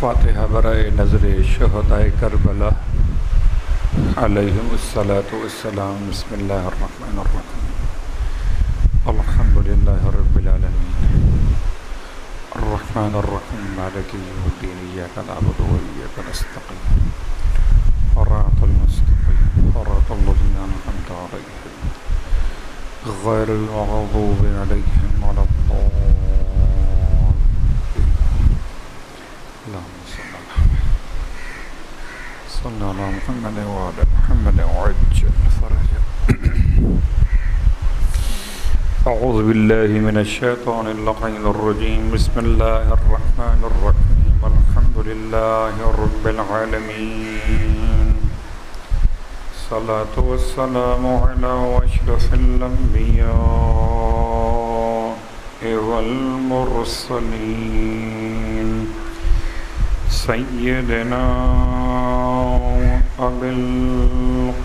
فاتحہ برائے نظر شہدائے کربلا علیہم الصلاۃ والسلام۔ بسم اللہ الرحمن الرحیم، الحمدللہ رب العالمین، الرحمن الرحیم، مالک یوم الدین، ایاک نعبد و ایاک نستعین، صراط المستقیم، صراط الذین انعمت علیہم غیر المغضوب علیہم ولا الضالین۔ اللهم صل على محمد وعلى محمد وعجل فرجه۔ أعوذ بالله من الشيطان اللعين الرجيم، بسم الله الرحمن الرحيم، الحمد لله رب العالمين، الصلاة والسلام على أشرف الأنبياء والمرسلين، سيدنا أبي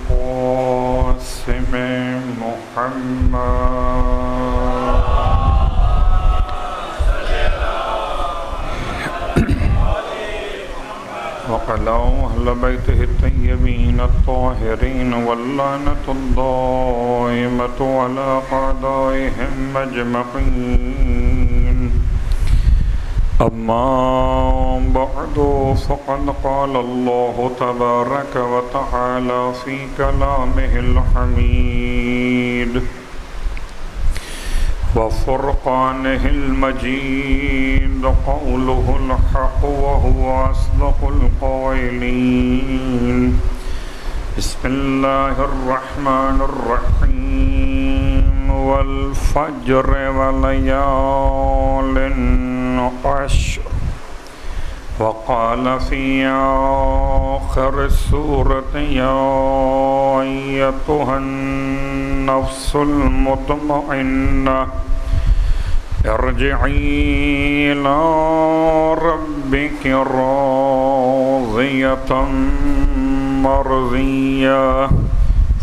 القاسم محمد وعلى أهل بيته الطيبين الطاهرين، واللعنة الدائمة على أعدائهم أجمعين. أما بعد، فقد قال الله تبارك وتعالى في كلامه الحميد وفرقانه المجيد، قوله الحق وهو أصدق القائلين. بسم الله الرحمن الرحيم، والفجر وليال عشر. وقال في آخر السورة: يا أيتها النفس المطمئنة ارجعي إلى ربك راضية مرضية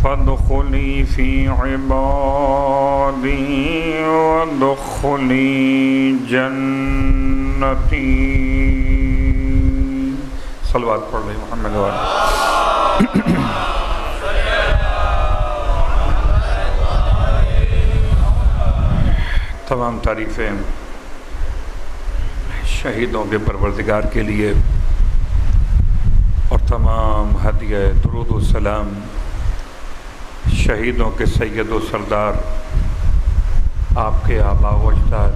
فادخلي في عبادي وادخلي جنتي۔ صلوات پڑھ لیں محمد وعلیہ۔ تمام تعریفیں شہیدوں کے پروردگار کے لیے، اور تمام ہدیہ درود و سلام شہیدوں کے سید و سردار، آپ کے آباء و اجداد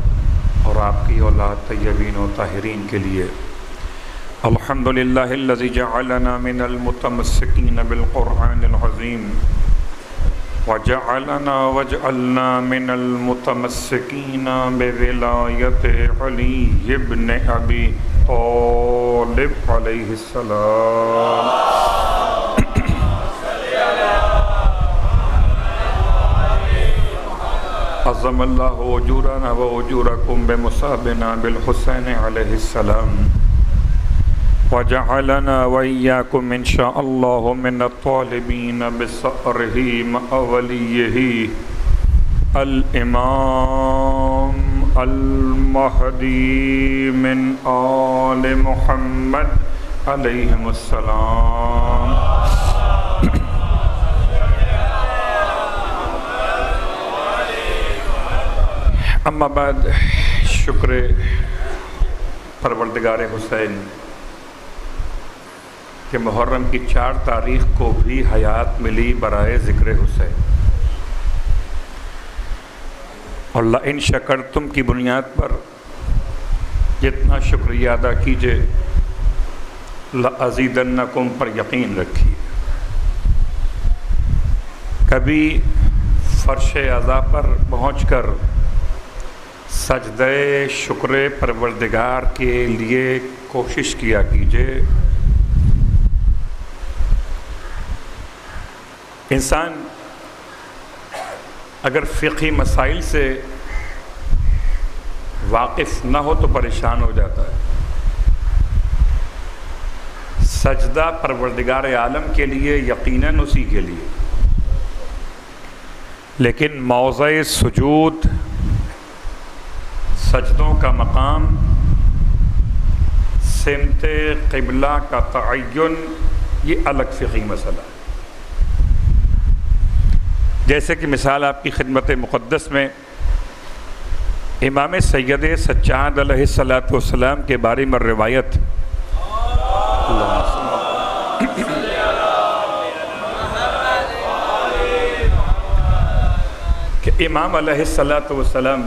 اور آپ کی اولاد طیبین و طاہرین کے لیے۔ الحمدللہ الذی جعلنا من المتمسکین بالقرآن العظیم، وجعلنا من المتمسکین بولایت علی ابن ابی طالب علیہ السلام۔ عظم اللہ اجورنا و اجورکم بمصابنا بالحسین علیہ السلام، وجعلنا وإياكم إن شاء الله من الطالبين بصقره مع وليه الإمام المهدي من آل محمد عليهم السلام۔ اما بعد، شکر پروردگار حسین کہ محرم کی 4 تاریخ کو بھی حیات ملی برائے ذکر حسین، اور لئن شکرتم کی بنیاد پر جتنا شکریہ ادا کیجئے لأزیدنکم پر یقین رکھیے۔ کبھی فرش عزا پر پہنچ کر سجدہ شکر پروردگار کے لیے کوشش کیا کیجئے۔ انسان اگر فقہی مسائل سے واقف نہ ہو تو پریشان ہو جاتا ہے۔ سجدہ پروردگار عالم کے لیے یقیناً اسی کے لیے، لیکن موضع سجود، سجدوں کا مقام سمت قبلہ کا تعین یہ الگ فقہی مسئلہ ہے۔ جیسے کہ مثال آپ کی خدمت مقدس میں امام سید سجاد علیہ السلام کے بارے میں روایت کہ امام علیہ السلام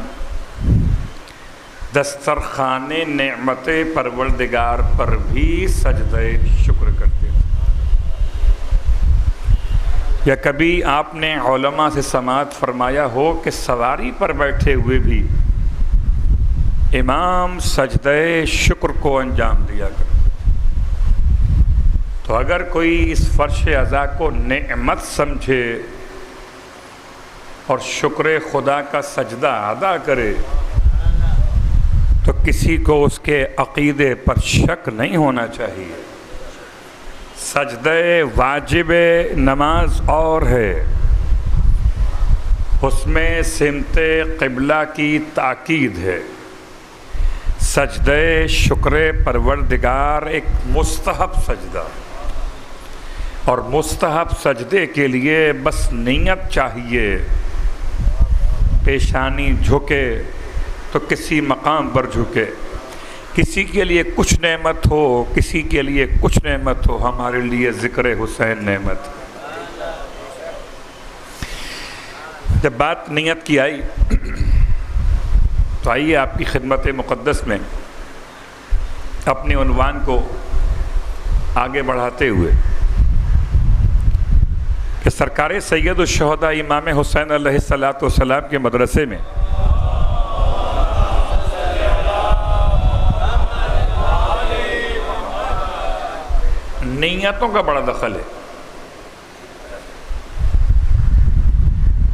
دسترخوان نعمت پروردگار پر بھی سجدہ شکر کرتے تھے۔ یا کبھی آپ نے علماء سے سماعت فرمایا ہو کہ سواری پر بیٹھے ہوئے بھی امام سجدہ شکر کو انجام دیا کرتے تھے۔ تو اگر کوئی اس فرش عزا کو نعمت سمجھے اور شکر خدا کا سجدہ ادا کرے تو کسی کو اس کے عقیدے پر شک نہیں ہونا چاہیے۔ سجدہ واجب نماز اور ہے، اس میں سمت قبلہ کی تاکید ہے۔ سجدہ شکر پروردگار ایک مستحب سجدہ، اور مستحب سجدے کے لیے بس نیت چاہیے۔ پیشانی جھکے تو کسی مقام پر جھکے، کسی کے لیے کچھ نعمت ہو، کسی کے لیے کچھ نعمت ہو، ہمارے لیے ذکر حسین نعمت۔ جب بات نیت کی آئی تو آئیے آپ کی خدمت مقدس میں اپنے عنوان کو آگے بڑھاتے ہوئے کہ سرکار سید الشہداء امام حسین علیہ السلام کے مدرسے میں نیتوں کا بڑا دخل ہے۔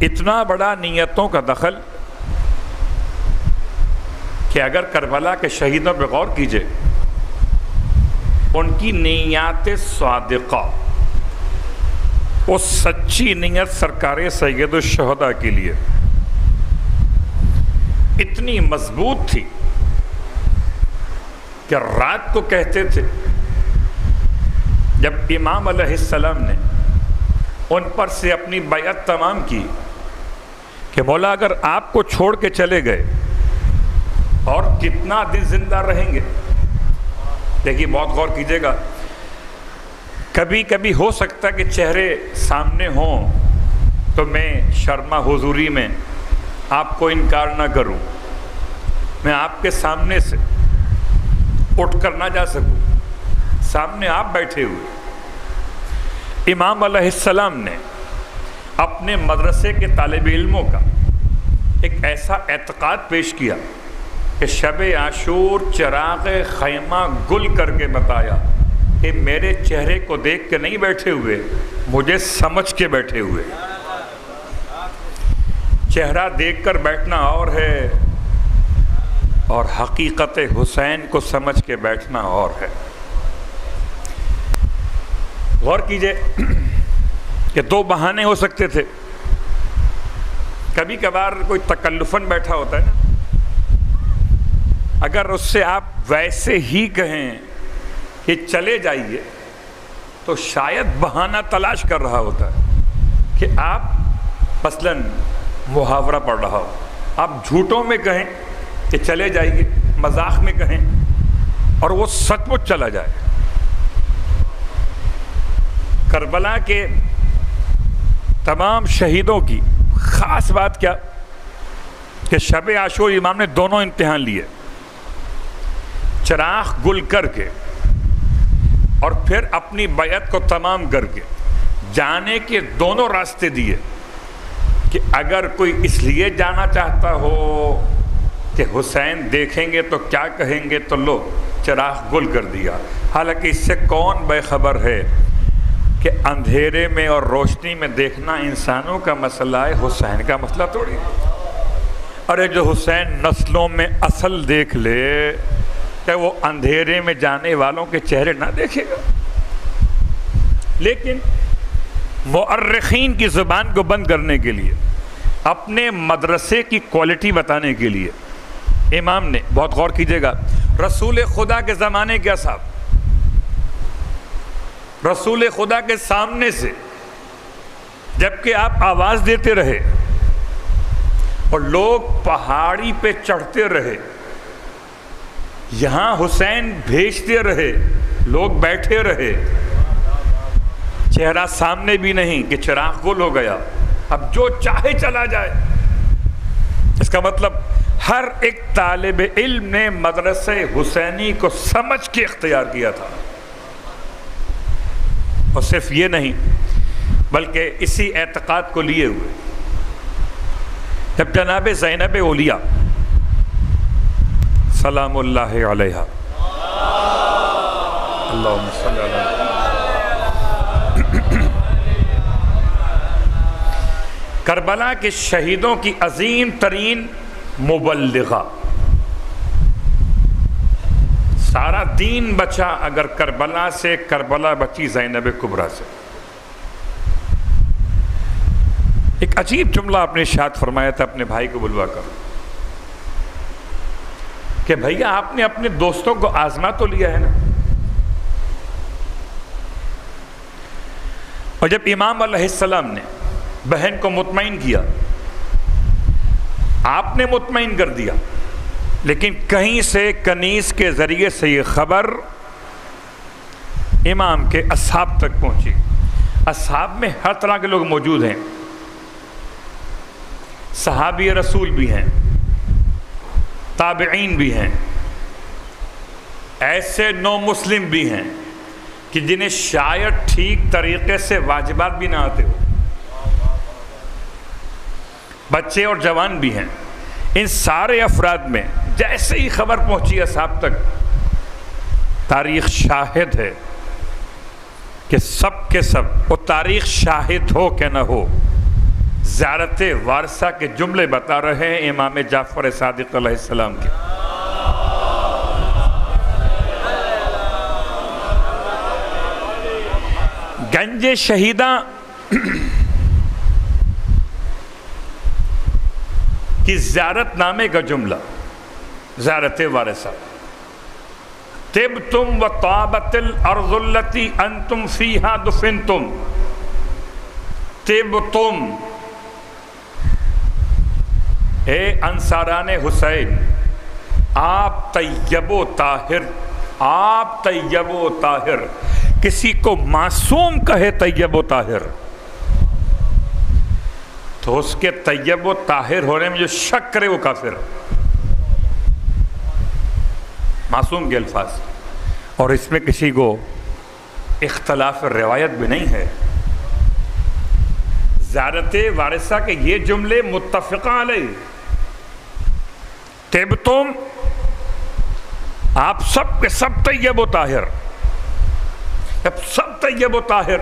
اتنا بڑا نیتوں کا دخل کہ اگر کربلا کے شہیدوں پہ غور کیجئے، ان کی نیات صادقہ، وہ سچی نیت سرکار سید الشہداء کے لیے اتنی مضبوط تھی کہ رات کو کہتے تھے جب امام علیہ السلام نے ان پر سے اپنی بیعت تمام کی کہ مولا اگر آپ کو چھوڑ کے چلے گئے اور کتنا دن زندہ رہیں گے۔ دیکھیے بہت غور کیجئے گا، کبھی کبھی ہو سکتا ہے کہ چہرے سامنے ہوں تو میں شرما حضوری میں آپ کو انکار نہ کروں، میں آپ کے سامنے سے اٹھ کر نہ جا سکوں، سامنے آپ بیٹھے ہوئے۔ امام علیہ السلام نے اپنے مدرسے کے طالب علموں کا ایک ایسا اعتقاد پیش کیا کہ شب عاشور چراغ خیمہ گل کر کے بتایا کہ میرے چہرے کو دیکھ کے نہیں بیٹھے ہوئے، مجھے سمجھ کے بیٹھے ہوئے۔ چہرہ دیکھ کر بیٹھنا اور ہے، اور حقیقت حسین کو سمجھ کے بیٹھنا اور ہے۔ غور کیجئے کہ دو بہانے ہو سکتے تھے۔ کبھی کبھار کوئی تکلفاً بیٹھا ہوتا ہے نا، اگر اس سے آپ ویسے ہی کہیں کہ چلے جائیے تو شاید بہانہ تلاش کر رہا ہوتا ہے کہ آپ مثلاً محاورہ پڑھ رہا ہو، آپ جھوٹوں میں کہیں کہ چلے جائیے، مذاق میں کہیں اور وہ سچ مچ چلا جائے۔ کربلا کے تمام شہیدوں کی خاص بات کیا کہ شب عاشور امام نے دونوں امتحان لیے، چراغ گل کر کے اور پھر اپنی بیعت کو تمام کر کے جانے کے دونوں راستے دیے کہ اگر کوئی اس لیے جانا چاہتا ہو کہ حسین دیکھیں گے تو کیا کہیں گے تو لو چراغ گل کر دیا۔ حالانکہ اس سے کون بے خبر ہے کہ اندھیرے میں اور روشنی میں دیکھنا انسانوں کا مسئلہ ہے، حسین کا مسئلہ تھوڑی۔ ارے جو حسین نسلوں میں اصل دیکھ لے کہ وہ اندھیرے میں جانے والوں کے چہرے نہ دیکھے گا۔ لیکن مؤرخین کی زبان کو بند کرنے کے لیے، اپنے مدرسے کی کوالٹی بتانے کے لیے امام نے، بہت غور کیجئے گا، رسول خدا کے زمانے کے اصحاب، رسول خدا کے سامنے سے جبکہ آپ آواز دیتے رہے اور لوگ پہاڑی پہ چڑھتے رہے، یہاں حسین بھیجتے رہے، لوگ بیٹھے رہے، چہرہ سامنے بھی نہیں کہ چراغ گل ہو گیا، اب جو چاہے چلا جائے۔ اس کا مطلب ہر ایک طالب علم نے مدرسہ حسینی کو سمجھ کے اختیار کیا تھا، اور صرف یہ نہیں بلکہ اسی اعتقاد کو لیے ہوئے جب جناب زینب اولیاء سلام اللہ علیہا اللہم صلی اللہ علیہ کربلا کے شہیدوں کی عظیم ترین مبلغہ، سارا دین بچا اگر کربلا سے، کربلا بچی زینب کبریٰ سے۔ ایک عجیب جملہ آپ نے ارشاد فرمایا تھا اپنے بھائی کو بلوا کر کہ بھیا آپ نے اپنے دوستوں کو آزما تو لیا ہے نا، اور جب امام علیہ السلام نے بہن کو مطمئن کیا، آپ نے مطمئن کر دیا، لیکن کہیں سے کنیز کے ذریعے سے یہ خبر امام کے اصحاب تک پہنچی۔ اصحاب میں ہر طرح کے لوگ موجود ہیں، صحابی رسول بھی ہیں، تابعین بھی ہیں، ایسے نو مسلم بھی ہیں کہ جنہیں شاید ٹھیک طریقے سے واجبات بھی نہ آتے ہو، بچے اور جوان بھی ہیں۔ ان سارے افراد میں جیسے ہی خبر پہنچی اصحاب تک، تاریخ شاہد ہے کہ سب کے سب، وہ تاریخ شاہد ہو کہ نہ ہو، زیارت وارثہ کے جملے بتا رہے ہیں امام جعفر صادق علیہ السلام کے۔ گنج شہیداں کی زیارت نامے کا جملہ، زیارت وارثہ، طبتم وطابت الارض التي انتم فيها دفنتم، طبتم، اے انصاران حسین، آپ طیب و طاہر، آپ طیب و طاہر، کسی کو معصوم کہے طیب و طاہر تو اس کے طیب و طاہر ہونے میں جو شک کرے وہ کافر، معصوم کے الفاظ، اور اس میں کسی کو اختلاف روایت بھی نہیں ہے۔ زیارت وارثہ کے یہ جملے متفقہ علیہ، طبتم، آپ سب کے سب طیب و طاہر، جب سب طیب و طاہر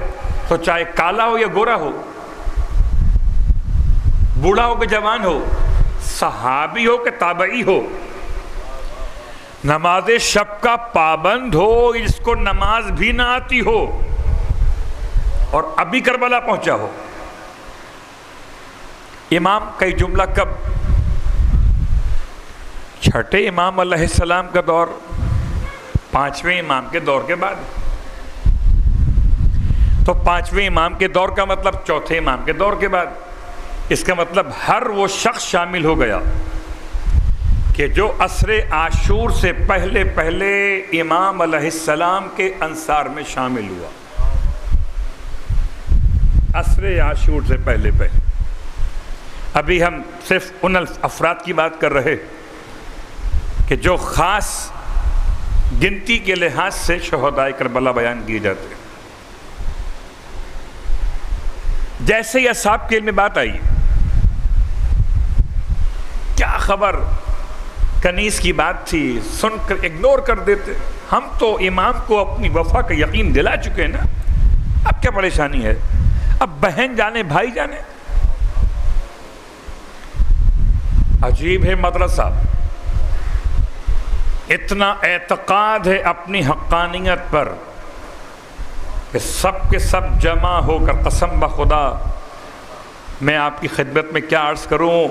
تو چاہے کالا ہو یا گورا ہو، بوڑھا ہو کہ جوان ہو، صحابی ہو کہ تابعی ہو، نماز شب کا پابند ہو، جس کو نماز بھی نہ آتی ہو اور ابھی کربلا پہنچا ہو۔ امام کا یہ جملہ کب؟ چھٹے امام علیہ السلام کا دور، پانچویں امام کے دور کے بعد، تو پانچویں امام کے دور کا مطلب چوتھے امام کے دور کے بعد۔ اس کا مطلب ہر وہ شخص شامل ہو گیا کہ جو عصر عاشور سے پہلے پہلے امام علیہ السلام کے انصار میں شامل ہوا، عصر عاشور سے پہلے پہلے۔ ابھی ہم صرف ان افراد کی بات کر رہے کہ جو خاص گنتی کے لحاظ سے شہدائے کربلا بیان کیے جاتے ہیں۔ جیسے ہی اصحاب کے علم میں بات آئی، کیا خبر، کنیز کی بات تھی، سن کر اگنور کر دیتے، ہم تو امام کو اپنی وفا کا یقین دلا چکے ہیں نا، اب کیا پریشانی ہے، اب بہن جانے بھائی جانے۔ عجیب ہے مدرسہ، اتنا اعتقاد ہے اپنی حقانیت پر کہ سب کے سب جمع ہو کر، قسم بخدا میں آپ کی خدمت میں کیا عرض کروں،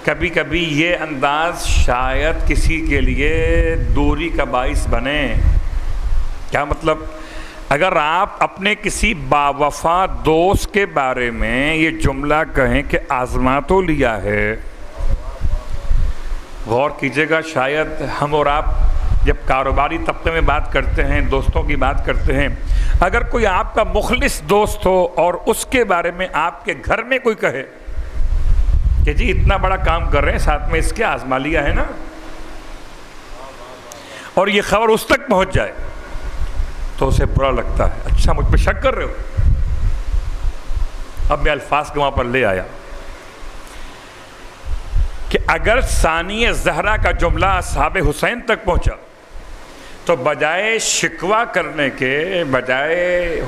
کبھی کبھی یہ انداز شاید کسی کے لیے دوری کا باعث بنے. کیا مطلب؟ اگر آپ اپنے کسی باوفا دوست کے بارے میں یہ جملہ کہیں کہ آزما تو لیا ہے، غور کیجئے گا. شاید ہم اور آپ جب کاروباری طبقے میں بات کرتے ہیں، دوستوں کی بات کرتے ہیں، اگر کوئی آپ کا مخلص دوست ہو اور اس کے بارے میں آپ کے گھر میں کوئی کہے کہ جی اتنا بڑا کام کر رہے ہیں، ساتھ میں اس کے آزما لیا ہے نا، اور یہ خبر اس تک پہنچ جائے تو اسے برا لگتا ہے. اچھا مجھ پہ شک کر رہے ہو؟ اب میں الفاظ کو وہاں پر لے آیا کہ اگر ثانی زہرا کا جملہ اصحاب حسین تک پہنچا تو بجائے شکوہ کرنے کے، بجائے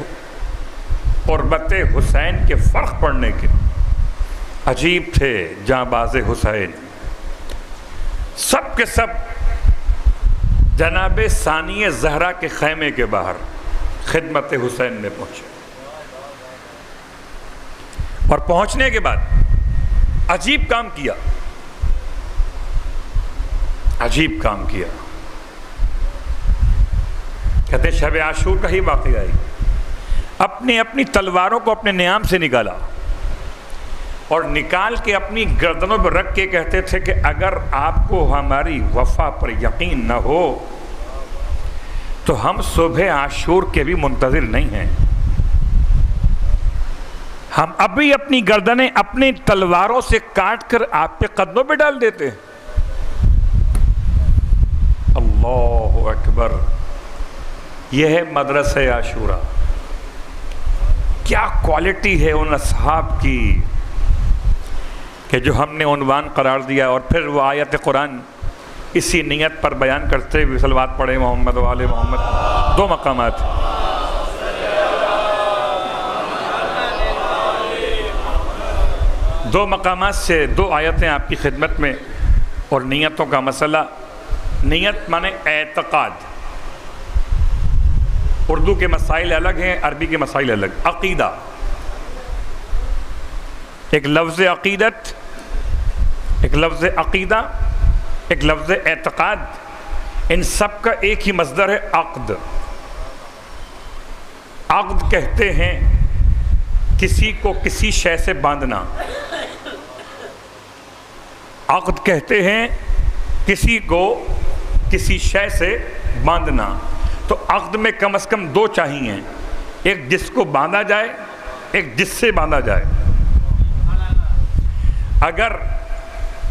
قربت حسین کے فرق پڑنے کے، عجیب تھے جاں باز حسین، سب کے سب جناب ثانی زہرا کے خیمے کے باہر خدمت حسین میں پہنچے، اور پہنچنے کے بعد عجیب کام کیا، عجیب کام کیا. کہتے شب عاشور کا ہی واقعہ ہے. اپنی تلواروں کو اپنے نیام سے نکالا اور نکال کے اپنی گردنوں پر رکھ کے کہتے تھے کہ اگر آپ کو ہماری وفا پر یقین نہ ہو تو ہم صبح عاشور کے بھی منتظر نہیں ہیں، ہم ابھی اپنی گردنیں اپنی تلواروں سے کاٹ کر آپ کے قدموں پہ ڈال دیتے ہیں. اللہ اکبر. یہ ہے مدرسہ عاشورہ. کیا کوالٹی ہے ان اصحاب کی کہ جو ہم نے عنوان قرار دیا، اور پھر وہ آیت قرآن اسی نیت پر بیان کرتے ہوئے صلوات پڑھے محمد و آل محمد. دو مقامات، دو مقامات سے دو آیتیں آپ کی خدمت میں. اور نیتوں کا مسئلہ، نیت مانے اعتقاد. اردو کے مسائل الگ ہیں، عربی کے مسائل الگ. عقیدہ، ایک لفظ عقیدت، ایک لفظ عقیدہ، ایک لفظ اعتقاد، ان سب کا ایک ہی مصدر ہے عقد. عقد کہتے ہیں کسی کو کسی شے سے باندھنا. عقد کہتے ہیں کسی کو کسی شے سے باندھنا. تو عقد میں کم از کم دو چاہیے، ایک جس کو باندھا جائے، ایک جس سے باندھا جائے. اگر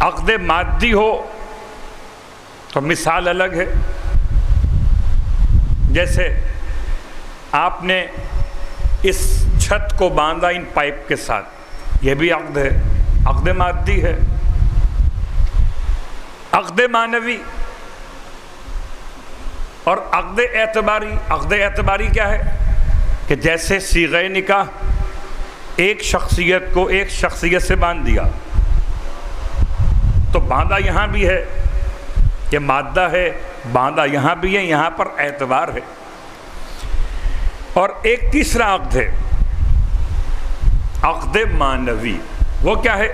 عقد مادی ہو تو مثال الگ ہے. جیسے آپ نے اس چھت کو باندھا ان پائپ کے ساتھ، یہ بھی عقد ہے، عقد مادی ہے. عقد معنوی اور عقد اعتباری. عقد اعتباری کیا ہے؟ کہ جیسے صیغہ نکاح ایک شخصیت کو ایک شخصیت سے باندھ دیا، تو باندھا یہاں بھی ہے، یہ مادہ ہے، باندھا یہاں بھی ہے، یہاں پر اعتبار ہے. اور ایک تیسرا عقد ہے عقد معنوی. وہ کیا ہے؟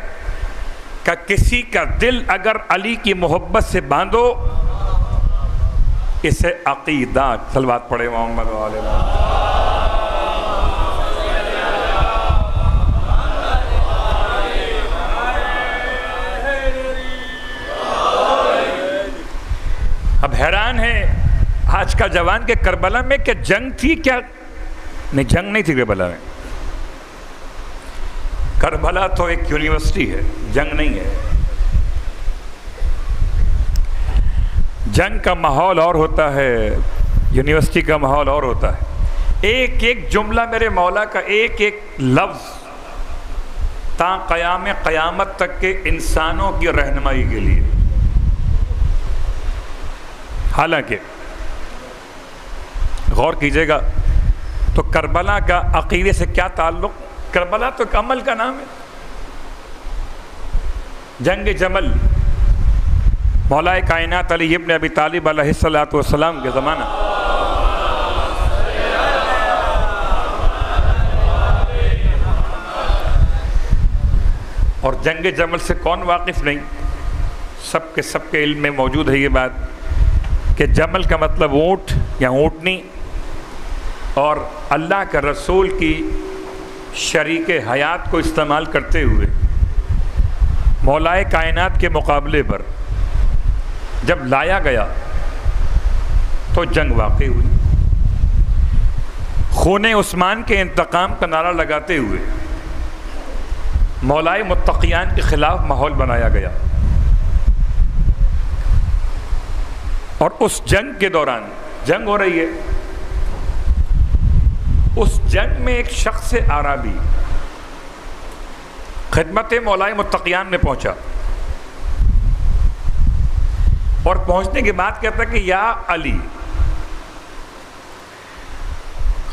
کہ کسی کا دل اگر علی کی محبت سے باندھو، اسے عقیدہ. صلوات پڑھے محمد و آل محمد. اب حیران ہے آج کا جوان کہ کربلا میں کیا جنگ تھی؟ کیا نہیں، جنگ نہیں تھی کربلا میں. کربلا تو ایک یونیورسٹی ہے، جنگ نہیں ہے. جنگ کا ماحول اور ہوتا ہے، یونیورسٹی کا ماحول اور ہوتا ہے. ایک ایک جملہ میرے مولا کا، ایک ایک لفظ تا قیام قیامت تک کے انسانوں کی رہنمائی کے لیے. حالانکہ غور کیجئے گا تو کربلا کا عقیدے سے کیا تعلق؟ کربلا تو ایک عمل کا نام ہے. جنگ جمل مولا کائنات علی ابن ابی طالب علیہ السلام کے زمانہ، اور جنگ جمل سے کون واقف نہیں؟ سب کے علم میں موجود ہے یہ بات کہ جمل کا مطلب اونٹ یا اونٹنی، اور اللہ کا رسول کی شریک حیات کو استعمال کرتے ہوئے مولائے کائنات کے مقابلے پر جب لایا گیا تو جنگ واقع ہوئی۔ خون عثمان کے انتقام کا نعرہ لگاتے ہوئے مولائے متقیان کے خلاف ماحول بنایا گیا، اور اس جنگ کے دوران جنگ ہو رہی ہے، اس جنگ میں ایک شخص اعرابی خدمت مولائے متقیان میں پہنچا، اور پہنچنے کے بعد کہتا کہ یا علی،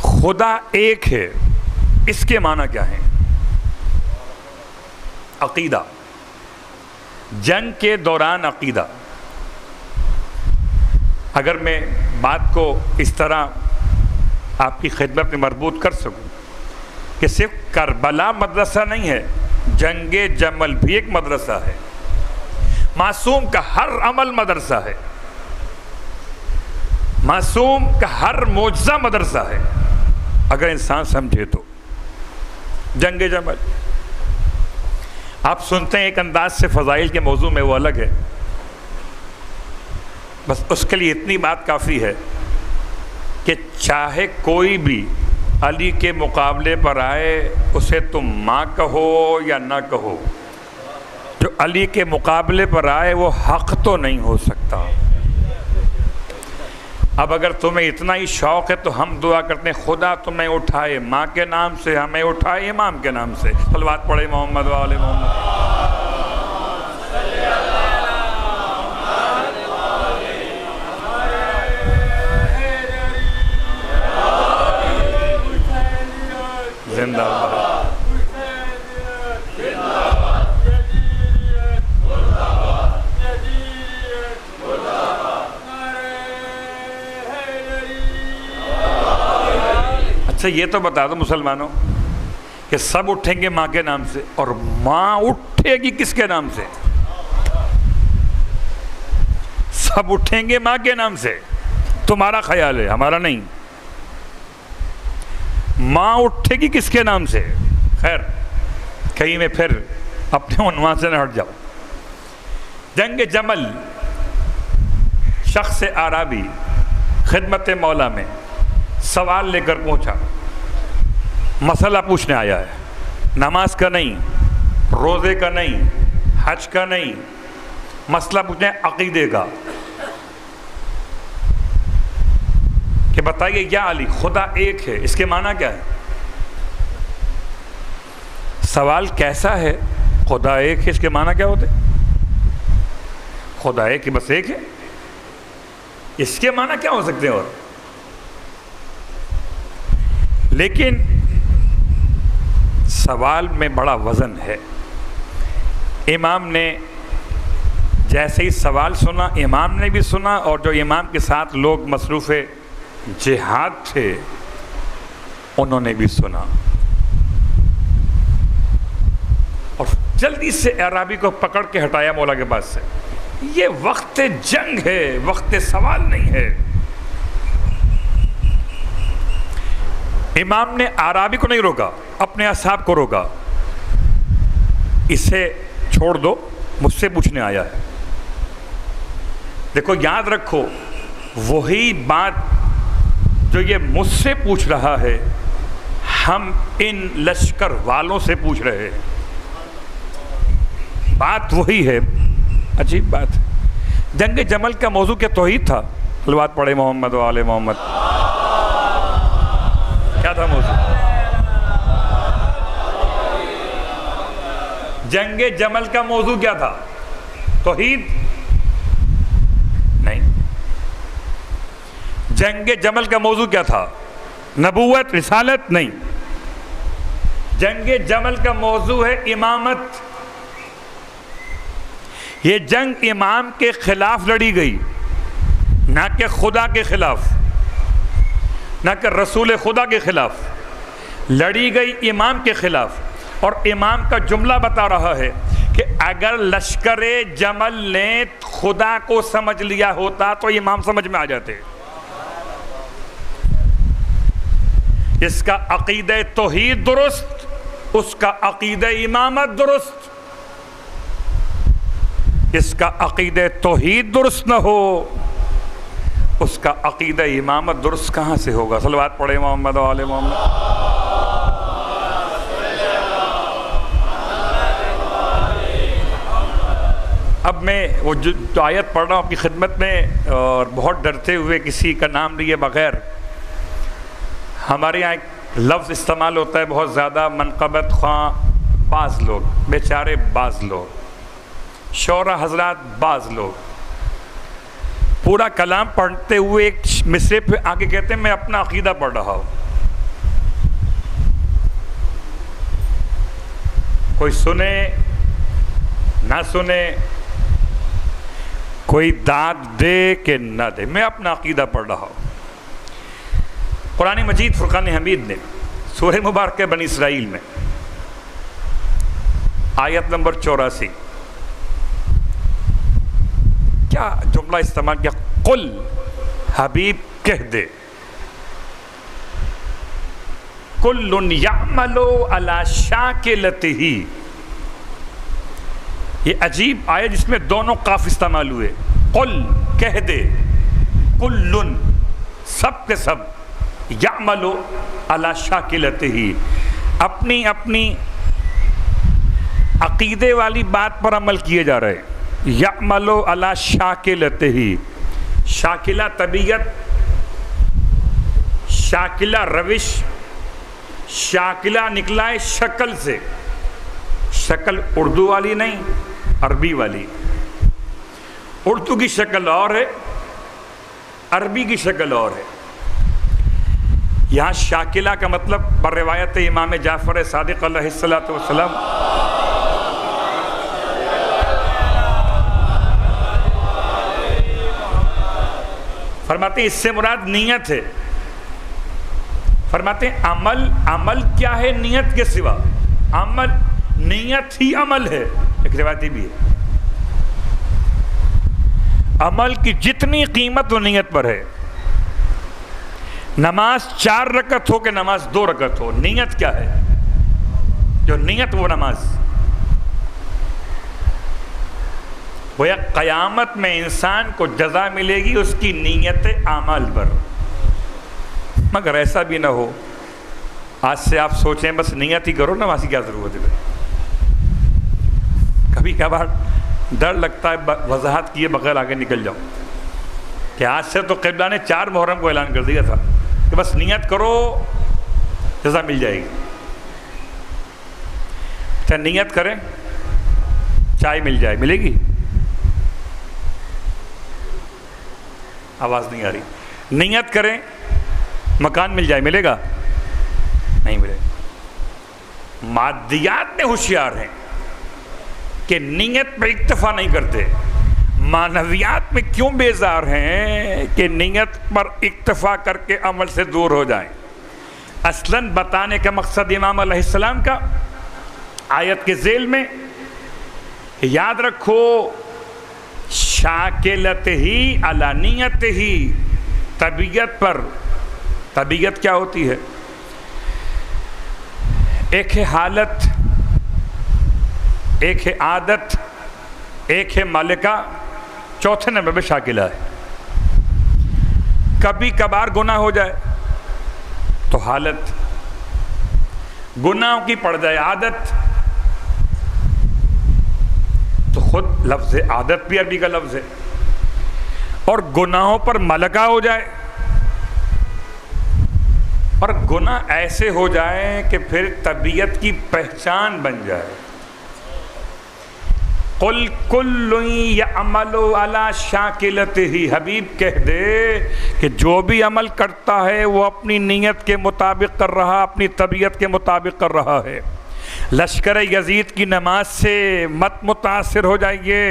خدا ایک ہے، اس کے معنی کیا ہے؟ عقیدہ، جنگ کے دوران عقیدہ۔ اگر میں بات کو اس طرح آپ کی خدمت میں مربوط کر سکوں کہ صرف کربلا مدرسہ نہیں ہے، جنگ جمل بھی ایک مدرسہ ہے، معصوم کا ہر عمل مدرسہ ہے، معصوم کا ہر معجزہ مدرسہ ہے اگر انسان سمجھے تو۔ جنگ جمل آپ سنتے ہیں ایک انداز سے فضائل کے موضوع میں، وہ الگ ہے، بس اس کے لیے اتنی بات کافی ہے کہ چاہے کوئی بھی علی کے مقابلے پر آئے، اسے تم ماں کہو یا نہ کہو، جو علی کے مقابلے پر آئے وہ حق تو نہیں ہو سکتا۔ اب اگر تمہیں اتنا ہی شوق ہے تو ہم دعا کرتے ہیں خدا تمہیں اٹھائے ماں کے نام سے، ہمیں اٹھائے امام کے نام سے۔ صلوات پڑھے محمد و آل محمد۔ زندہ باد۔ اچھا یہ تو بتا دو مسلمانوں کہ سب اٹھیں گے ماں کے نام سے، اور ماں اٹھے گی کس کے نام سے؟ سب اٹھیں گے ماں کے نام سے، تمہارا خیال ہے، ہمارا نہیں۔ ماں اٹھے گی کس کے نام سے؟ خیر کہیں میں پھر اپنے عنوان سے نہ ہٹ جاؤ۔ جنگ جمل، شخص اعرابی خدمت مولا میں سوال لے کر پہنچا، مسئلہ پوچھنے آیا ہے، نماز کا نہیں، روزے کا نہیں، حج کا نہیں، مسئلہ پوچھنے عقیدے کا کہ بتائیے یا علی خدا ایک ہے، اس کے معنی کیا ہے؟ سوال کیسا ہے؟ خدا ایک ہے، اس کے معنی کیا ہوتے؟ خدا ایک ہے، بس ایک ہے، اس کے معنی کیا ہو سکتے ہیں؟ اور لیکن سوال میں بڑا وزن ہے۔ امام نے جیسے ہی سوال سنا، امام نے بھی سنا، اور جو امام کے ساتھ لوگ مصروف جہاد تھے انہوں نے بھی سنا، اور جلدی سے اعرابی کو پکڑ کے ہٹایا مولا کے پاس سے۔ یہ وقت جنگ ہے، وقت سوال نہیں ہے۔ امام نے اعرابی کو نہیں روکا، اپنے اصحاب کو روکا، اسے چھوڑ دو، مجھ سے پوچھنے آیا ہے۔ دیکھو یاد رکھو، وہی بات جو یہ مجھ سے پوچھ رہا ہے ہم ان لشکر والوں سے پوچھ رہے ہیں، بات وہی ہے۔ عجیب بات ہے۔ جنگ جمل کا موضوع کیا توحید تھا؟ صلوات پڑھے محمد و آل محمد۔ کیا تھا موضوع؟ جنگ جمل کا موضوع کیا تھا؟ توحید نہیں۔ جنگ جمل کا موضوع کیا تھا؟ نبوت، رسالت نہیں۔ جنگ جمل کا موضوع ہے امامت۔ یہ جنگ امام کے خلاف لڑی گئی، نہ کہ خدا کے خلاف، نہ کہ رسول خدا کے خلاف، لڑی گئی امام کے خلاف۔ اور امام کا جملہ بتا رہا ہے کہ اگر لشکر جمل نے خدا کو سمجھ لیا ہوتا تو امام سمجھ میں آ جاتے. اس کا عقیدہ توحید درست، اس کا عقیدہ امامت درست. اس کا عقیدہ توحید درست نہ ہو، اس کا عقیدہ امامت درست کہاں سے ہوگا؟ صلوات پڑھے محمد و آل محمد. اب میں وہ جو آیت پڑھ رہا ہوں آپ کی خدمت میں، اور بہت ڈرتے ہوئے کسی کا نام لیے بغیر، ہمارے یہاں ایک لفظ استعمال ہوتا ہے بہت زیادہ، منقبت خواں بعض لوگ، بیچارے بعض لوگ، شعراء حضرات بعض لوگ، پورا کلام پڑھتے ہوئے ایک مصرے پہ آگے کہتے ہیں میں اپنا عقیدہ پڑھ رہا ہوں. کوئی سنے نہ سنے، کوئی داد دے کہ نہ دے، میں اپنا عقیدہ پڑھ رہا ہوں. قرآن مجید فرقان حمید نے سورہ مبارکہ بنی اسرائیل میں آیت نمبر 84 کیا جملہ استعمال کیا؟ قل، حبیب کہہ دے، کل یعمل علی شاکلتہ. یہ عجیب آیت جس میں دونوں قاف استعمال ہوئے. قل کہہ دے، کل سب کے سب، یعمل علی شاکلتہ اپنی اپنی عقیدے والی بات پر عمل کیے جا رہے. یعمل علی شاکلتہ، شاکلہ طبیعت، شاکلہ روش، شاکلہ نکلا ہے شکل سے، شکل اردو والی نہیں عربی والی. اردو کی شکل اور ہے، عربی کی شکل اور ہے. یہاں شاکلہ کا مطلب بر روایت امام جعفر صادق علیہ السلام فرماتے ہیں اس سے مراد نیت ہے. فرماتے ہیں عمل کیا ہے نیت کے سوا؟ عمل، نیت ہی عمل ہے. ایک روایتی بھی ہے، عمل کی جتنی قیمت وہ نیت پر ہے. نماز 4 رکعت ہو کہ نماز 2 رکعت ہو، نیت کیا ہے؟ جو نیت وہ نماز. وہ قیامت میں انسان کو جزا ملے گی اس کی نیت اعمال پر. مگر ایسا بھی نہ ہو آج سے آپ سوچیں بس نیت ہی کرو، نماز کی کیا ضرورت ہے. کبھی کبھار ڈر لگتا ہے وضاحت کیے بغیر آگے نکل جاؤ کہ آج سے تو قبلہ نے 4 محرم کو اعلان کر دیا تھا کہ بس نیت کرو جزا مل جائے گی. اچھا نیت کریں چائے مل جائے، ملے گی؟ آواز نہیں آ رہی. نیت کریں مکان مل جائے، ملے گا؟ نہیں ملے گا. مادیات میں ہوشیار ہیں کہ نیت پہ اکتفا نہیں کرتے. معنویات میں کیوں بیزار ہیں کہ نیت پر اکتفا کر کے عمل سے دور ہو جائیں. اصلاً بتانے کا مقصد امام علیہ السلام کا آیت کے ذیل میں یاد رکھو، شاکلت ہی علی نیت ہی، طبیعت پر. طبیعت کیا ہوتی ہے؟ ایک ہے حالت، ایک ہے عادت، ایک ہے ملکہ، چوتھے نمبر پہ شاکلہ ہے. کبھی کبھار گناہ ہو جائے تو حالت، گناہوں کی پڑ جائے عادت، تو خود لفظ عادت بھی عربی کا لفظ ہے. اور گناہوں پر ملکہ ہو جائے، اور گناہ ایسے ہو جائے کہ پھر طبیعت کی پہچان بن جائے. قل کل یعمل علی شاکلتہ، حبیب کہہ دے کہ جو بھی عمل کرتا ہے وہ اپنی نیت کے مطابق کر رہا، اپنی طبیعت کے مطابق کر رہا ہے. لشکر یزید کی نماز سے مت متاثر ہو جائیے.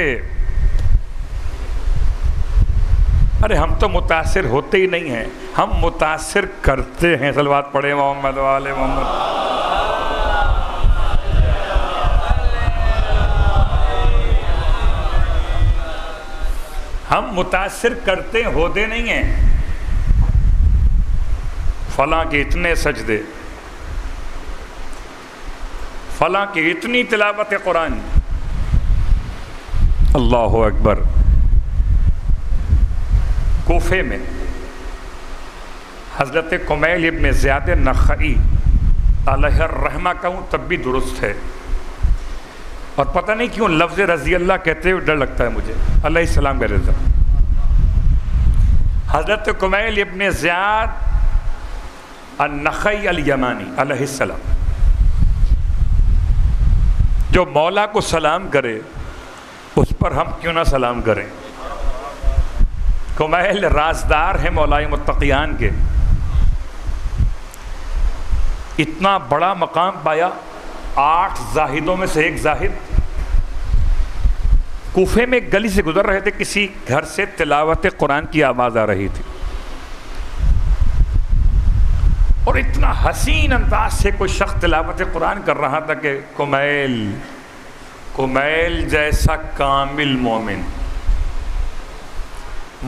ارے ہم تو متاثر ہوتے ہی نہیں ہیں، ہم متاثر کرتے ہیں. صلوات پڑھے محمد و آل محمد. ہم متاثر کرتے ہوتے نہیں ہیں فلاں کے اتنے سجدے، فلاں کی اتنی تلاوت قرآن، اللہ اکبر۔ کوفے میں حضرت کمیل ابن زیاد نخعی علیہ الرحمہ کہوں تب بھی درست ہے، اور پتہ نہیں کیوں لفظ رضی اللہ کہتے ہوئے ڈر لگتا ہے مجھے، علیہ السلام کا رضا۔ حضرت کمیل ابن زیاد النخعی الیمانی علیہ السلام، جو مولا کو سلام کرے اس پر ہم کیوں نہ سلام کریں۔ کمیل رازدار ہیں مولا متقیان کے، اتنا بڑا مقام پایا، 8 زاہدوں میں سے ایک زاہد کوفے میں ایک گلی سے گزر رہے تھے، کسی گھر سے تلاوت قرآن کی آواز آ رہی تھی، اور اتنا حسین انداز سے کوئی شخص تلاوت قرآن کر رہا تھا کہ کمیل جیسا کامل مومن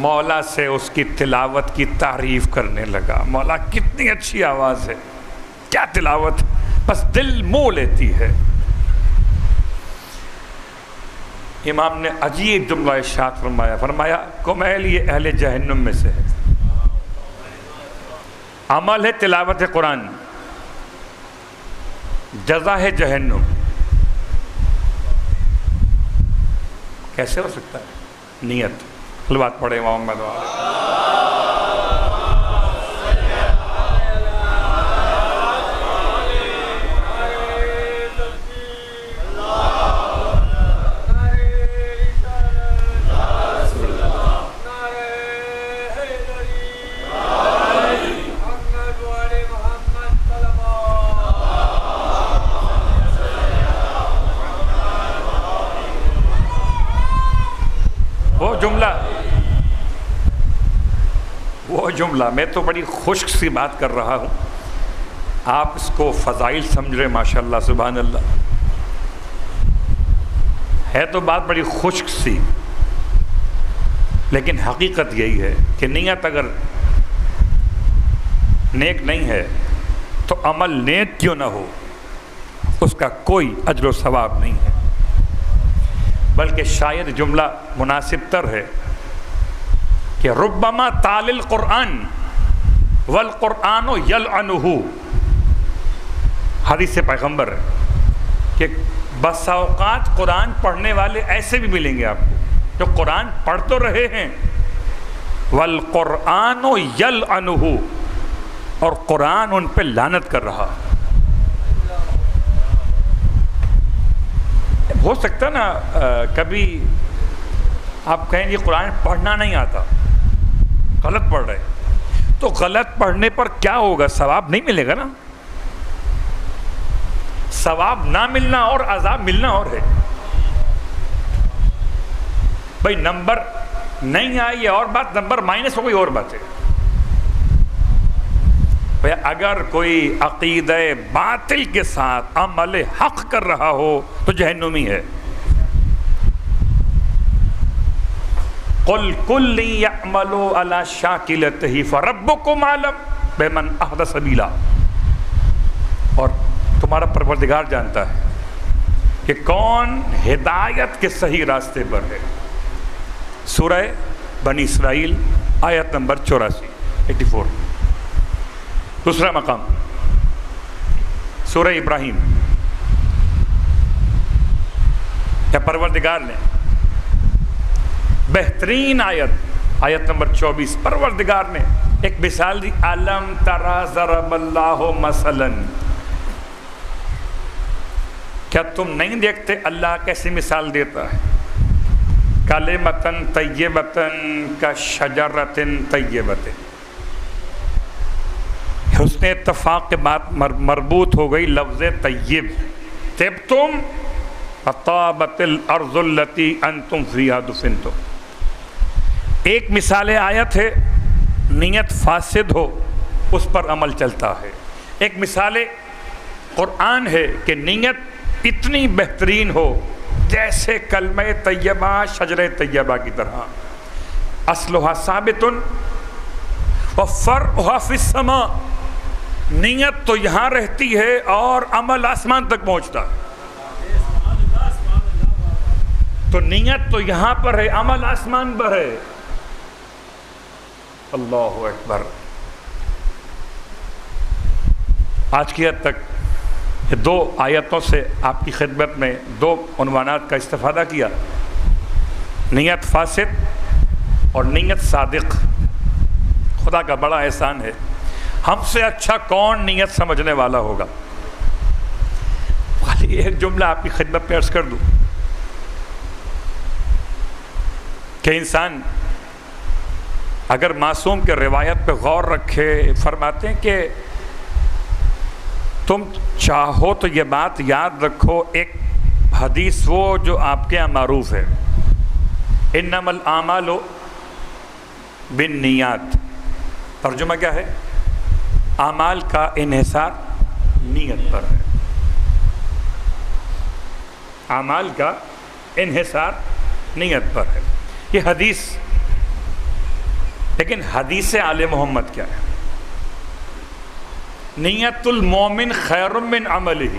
مولا سے اس کی تلاوت کی تعریف کرنے لگا۔ مولا کتنی اچھی آواز ہے، کیا تلاوت، بس دل مو لیتی ہے۔ امام نے عجیب جملہ ارشاد فرمایا کمیل یہ اہل جہنم میں سے ہے۔ عمل ہے تلاوت قرآن، جزا ہے جہنم، کیسے ہو سکتا ہے؟ نیت۔ بات پڑھے محمد وہ جملہ میں تو بڑی خشک سی بات کر رہا ہوں، آپ اس کو فضائل سمجھ رہے ماشاءاللہ سبحان اللہ، ہے تو بات بڑی خشک سی، لیکن حقیقت یہی ہے کہ نیت اگر نیک نہیں ہے تو عمل نیک کیوں نہ ہو اس کا کوئی اجر و ثواب نہیں ہے، بلکہ شاید جملہ مناسب تر ہے کہ ربما تال القرآن والقرآن یلعنہ، حدیث پیغمبر ہے کہ بس اوقات قرآن پڑھنے والے ایسے بھی ملیں گے آپ کو جو قرآن پڑھ تو رہے ہیں والقرآن یلعنہ، اور قرآن ان پہ لعنت کر رہا۔ ہو سکتا نا کبھی آپ کہیں گے قرآن پڑھنا نہیں آتا، غلط پڑھ رہے، تو غلط پڑھنے پر کیا ہوگا؟ ثواب نہیں ملے گا نا، ثواب نہ ملنا اور عذاب ملنا اور ہے۔ بھائی نمبر نہیں آئے یہ اور بات، نمبر مائنس ہو گئی اور بات ہے۔ بھائی اگر کوئی عقیدہ باطل کے ساتھ عمل حق کر رہا ہو تو جہنمی ہے۔ قل کل یعمل علی شاکلتہ فربکم اعلم بمن اہدی سبیلا، اور تمہارا پروردگار جانتا ہے کہ کون ہدایت کے صحیح راستے پر ہے۔ سورہ بنی اسرائیل آیت نمبر 84۔ دوسرا مقام سورہ ابراہیم، یا پروردگار نے بہترین آیت نمبر 24، پروردگار نے ایک مثال دی، الم تری ضرب اللہ مثلا، کیا تم نہیں دیکھتے اللہ کیسی مثال دیتا ہے؟ کلمۃ طیبۃ کشجرۃ طیبۃ، حسن اتفاق کے بعد مربوط ہو گئی لفظ طیب، طبتم فطابت الارض التي انتم فيها دفنتم۔ ایک مثال آیت ہے نیت فاسد ہو اس پر عمل چلتا ہے، ایک مثال قرآن ہے کہ نیت اتنی بہترین ہو جیسے کلمہ طیبہ شجر طیبہ کی طرح، اصلها ثابت وفرعها فی السماء، نیت تو یہاں رہتی ہے اور عمل آسمان تک پہنچتا ہے. تو نیت تو یہاں پر ہے، عمل آسمان پر ہے. اللہ اکبر. آج کی حد تک یہ دو آیتوں سے آپ کی خدمت میں دو عنوانات کا استفادہ کیا، نیت فاسد اور نیت صادق. خدا کا بڑا احسان ہے، ہم سے اچھا کون نیت سمجھنے والا ہوگا. خالی ایک جملہ آپ کی خدمت میں عرض کر دوں کہ انسان اگر معصوم کے روایت پہ غور رکھے، فرماتے ہیں کہ تم چاہو تو یہ بات یاد رکھو، ایک حدیث وہ جو آپ کے یہاں معروف ہے، انما الاعمال بالنیات. ترجمہ کیا ہے؟ اعمال کا انحصار نیت پر ہے. اعمال کا انحصار نیت پر ہے. یہ حدیث، لیکن حدیث آل محمد کیا ہے؟ نیت المومن خیر من عملہ،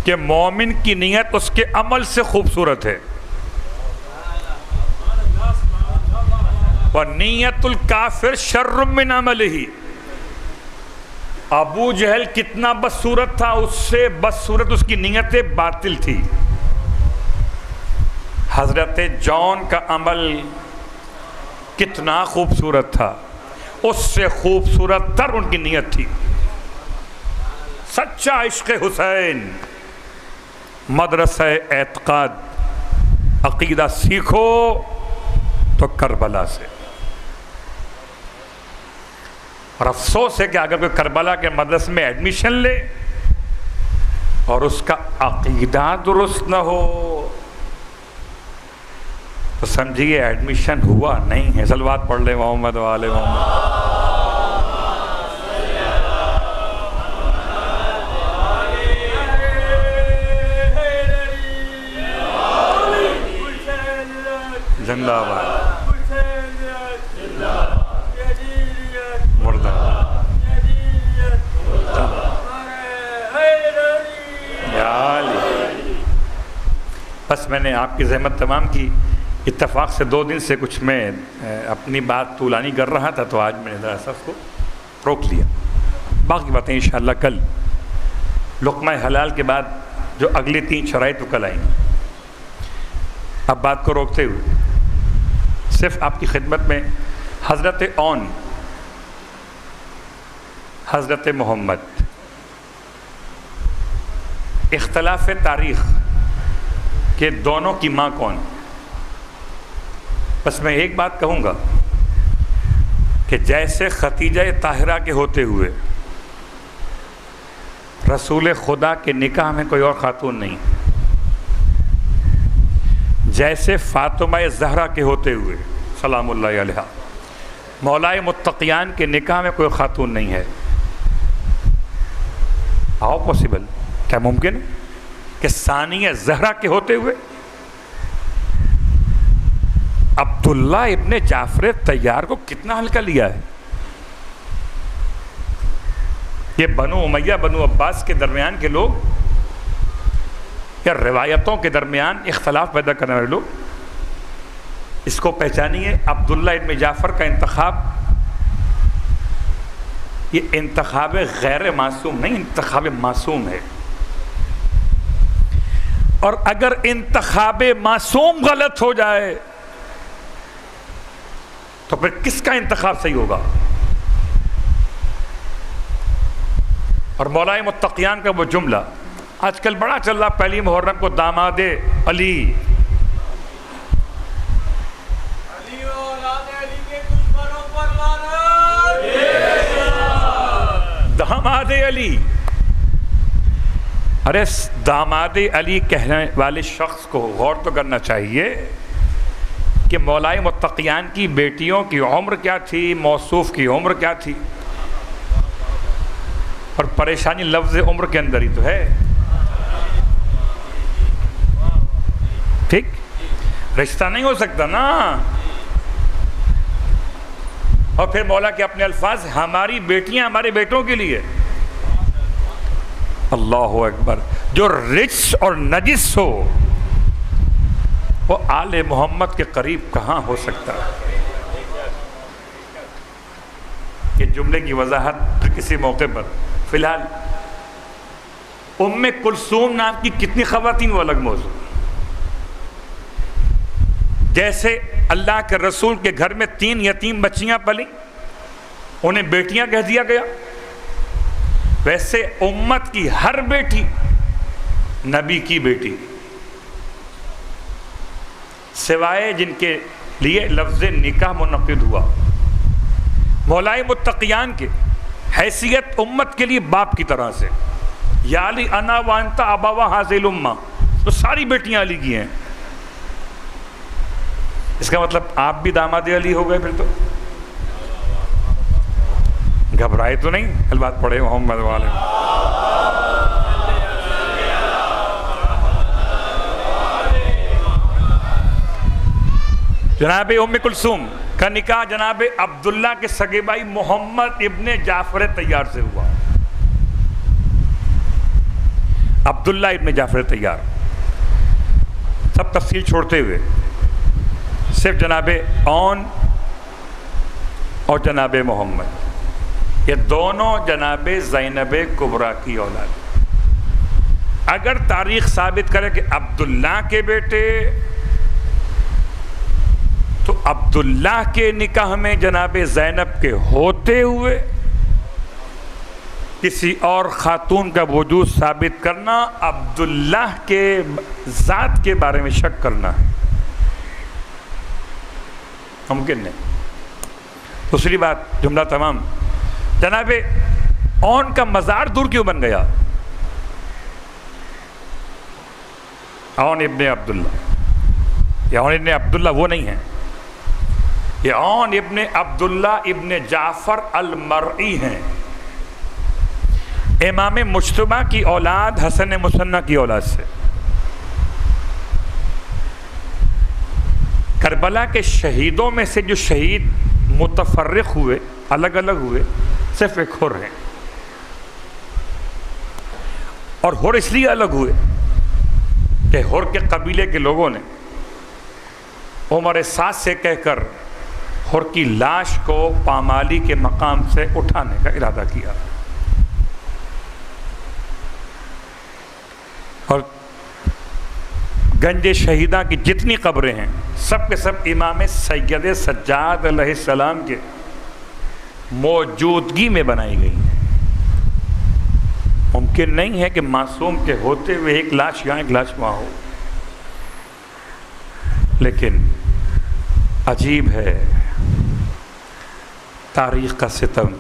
کہ مومن کی نیت اس کے عمل سے خوبصورت ہے. وَنِيَّةُ الْكَافِرِ شَرٌّ مِّنْ عَمَلِهِ. ابو جہل کتنا بدصورت تھا، اس سے بدصورت اس کی نیت باطل تھی. حضرت جون کا عمل کتنا خوبصورت تھا، اس سے خوبصورت تر ان کی نیت تھی. سچا عشق حسین. مدرسہ اعتقاد، عقیدہ سیکھو تو کربلا سے. اور افسوس ہے کہ اگر کوئی کربلا کے مدرسے میں ایڈمیشن لے اور اس کا عقیدہ درست نہ ہو تو سمجھیے ایڈمیشن ہوا نہیں ہے. صلوات پڑھ لیں محمد و آل محمد. زندہ باد. بس میں نے آپ کی زحمت تمام کی. اتفاق سے 2 دن سے کچھ میں اپنی بات طولانی کر رہا تھا، تو آج میں نے ذرا سب کو روک لیا. باقی باتیں انشاءاللہ کل لقمہ حلال کے بعد جو اگلی 3 شرائط تو کل آئیں گی. اب بات کو روکتے ہوئے صرف آپ کی خدمت میں حضرت اون، حضرت محمد، اختلاف تاریخ کہ دونوں کی ماں کون. بس میں ایک بات کہوں گا کہ جیسے ختیجہ طاہرہ کے ہوتے ہوئے رسول خدا کے نکاح میں کوئی اور خاتون نہیں، جیسے فاطمہ زہرا کے ہوتے ہوئے سلام اللہ علیہا مولائے متقیان کے نکاح میں کوئی خاتون نہیں ہے. How possible? کیا ممکن ہے کہ ثانیہ زہرا کے ہوتے ہوئے عبداللہ ابن جعفر طیار کو کتنا ہلکا لیا ہے؟ یہ بنو امیہ بنو عباس کے درمیان کے لوگ یا روایتوں کے درمیان اختلاف پیدا کرنے والے لوگ، اس کو پہچانیے. عبداللہ ابن جعفر کا انتخاب یہ انتخاب غیر معصوم نہیں، انتخاب معصوم ہے. اور اگر انتخاب معصوم غلط ہو جائے تو پھر کس کا انتخاب صحیح ہوگا؟ اور مولائے متقیان کا وہ جملہ آج کل بڑا چل رہا، پہلی محرم کو داماد علی، داماد علی. ارے داماد علی کہنے والے شخص کو غور تو کرنا چاہیے کہ مولائے متقیان کی بیٹیوں کی عمر کیا تھی، موصوف کی عمر کیا تھی. اور پریشانی لفظ عمر کے اندر ہی تو ہے. ٹھیک. رشتہ نہیں ہو سکتا نا. اور پھر مولا کے اپنے الفاظ ہماری بیٹیاں ہمارے بیٹوں کے لیے. اللہ اکبر. جو رجس اور نجس ہو وہ آل محمد کے قریب کہاں ہو سکتا ہے. یہ جملے کی وضاحت پھر کسی موقع پر. فی الحال ام کلثوم نام کی کتنی خواتین وہ الگ موضوع. جیسے اللہ کے رسول کے گھر میں 3 یتیم بچیاں پلی انہیں بیٹیاں کہہ دیا گیا، ویسے امت کی ہر بیٹی نبی کی بیٹی، سوائے جن کے لیے لفظ نکاح منعقد ہوا. مولائے متقیان کے حیثیت امت کے لیے باپ کی طرح سے. یا علی انا وانت ابوا ہذہ الامہ، تو ساری بیٹیاں علی کی ہیں. اس کا مطلب آپ بھی داماد علی ہو گئے. پھر تو گھبرائے تو نہیں. البات پڑھے محمد والے. جناب ام کلثوم کا نکاح جناب عبداللہ کے سگے بھائی محمد ابن جعفر طیار سے ہوا. عبداللہ ابن جعفر طیار. سب تفصیل چھوڑتے ہوئے صرف جناب اون اور جناب محمد، یہ دونوں جناب زینب کبریٰ کی اولاد. اگر تاریخ ثابت کرے کہ عبداللہ کے بیٹے، تو عبداللہ کے نکاح میں جناب زینب کے ہوتے ہوئے کسی اور خاتون کا وجود ثابت کرنا عبداللہ کے ذات کے بارے میں شک کرنا ہے، ممکن نہیں. دوسری بات، جملہ تمام. جناب اون کا مزار دور کیوں بن گیا؟ اون ابن عبداللہ، یا اون ابن عبداللہ وہ نہیں ہے، یہ اون ابن عبداللہ ابن جعفر المرئی ہیں. امام مجتبیٰ کی اولاد حسن مثنیٰ کی اولاد سے. کربلا کے شہیدوں میں سے جو شہید متفرق ہوئے، الگ الگ ہوئے، صرف ایک حر ہیں. اور حر اس لیے الگ ہوئے کہ حر کے قبیلے کے لوگوں نے عمر سعد سے کہہ کر حر کی لاش کو پامالی کے مقام سے اٹھانے کا ارادہ کیا. اور گنج شہیدہ کی جتنی قبریں ہیں سب کے سب امام سید سجاد علیہ السلام کے موجودگی میں بنائی گئی ہیں. ممکن نہیں ہے کہ معصوم کے ہوتے ہوئے ایک لاش یہاں ایک لاش وہاں ہو. لیکن عجیب ہے تاریخ کا ستم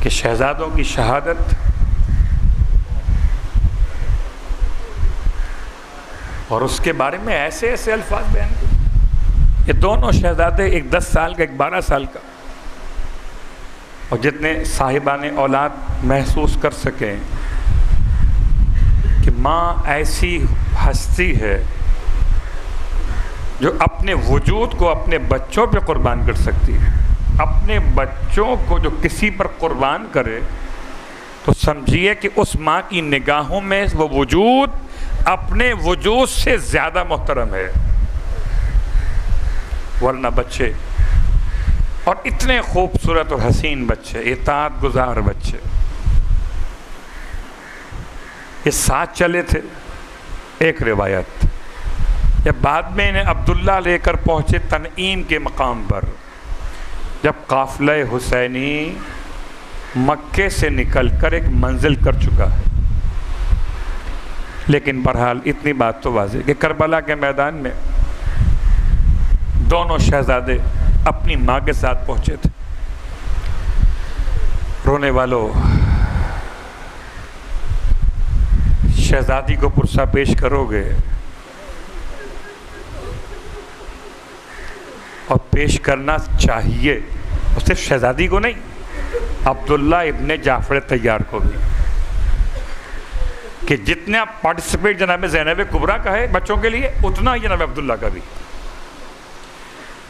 کہ شہزادوں کی شہادت اور اس کے بارے میں ایسے ایسے الفاظ بیان کیے. یہ دونوں شہزادے، ایک 10 سال کا، ایک 12 سال کا، اور جتنے صاحبان اولاد محسوس کر سکیں کہ ماں ایسی ہستی ہے جو اپنے وجود کو اپنے بچوں پہ قربان کر سکتی ہے. اپنے بچوں کو جو کسی پر قربان کرے تو سمجھیے کہ اس ماں کی نگاہوں میں وہ وجود اپنے وجود سے زیادہ محترم ہے. ورنہ بچے، اور اتنے خوبصورت اور حسین بچے، اطاعت گزار بچے، یہ ساتھ چلے تھے. ایک روایت، جب بعد میں انہیں عبداللہ لے کر پہنچے تنعیم کے مقام پر، جب قافلہ حسینی مکے سے نکل کر ایک منزل کر چکا ہے. لیکن بہرحال اتنی بات تو واضح کہ کربلا کے میدان میں دونوں شہزادے اپنی ماں کے ساتھ پہنچے تھے. رونے والوں، شہزادی کو پرسہ پیش کرو گے اور پیش کرنا چاہیے، اور صرف شہزادی کو نہیں، عبداللہ ابن جعفر طیار کو بھی. کہ جتنا پارٹیسپیٹ جناب زینب کبریٰ کا ہے بچوں کے لیے اتنا ہی جناب عبداللہ کا بھی.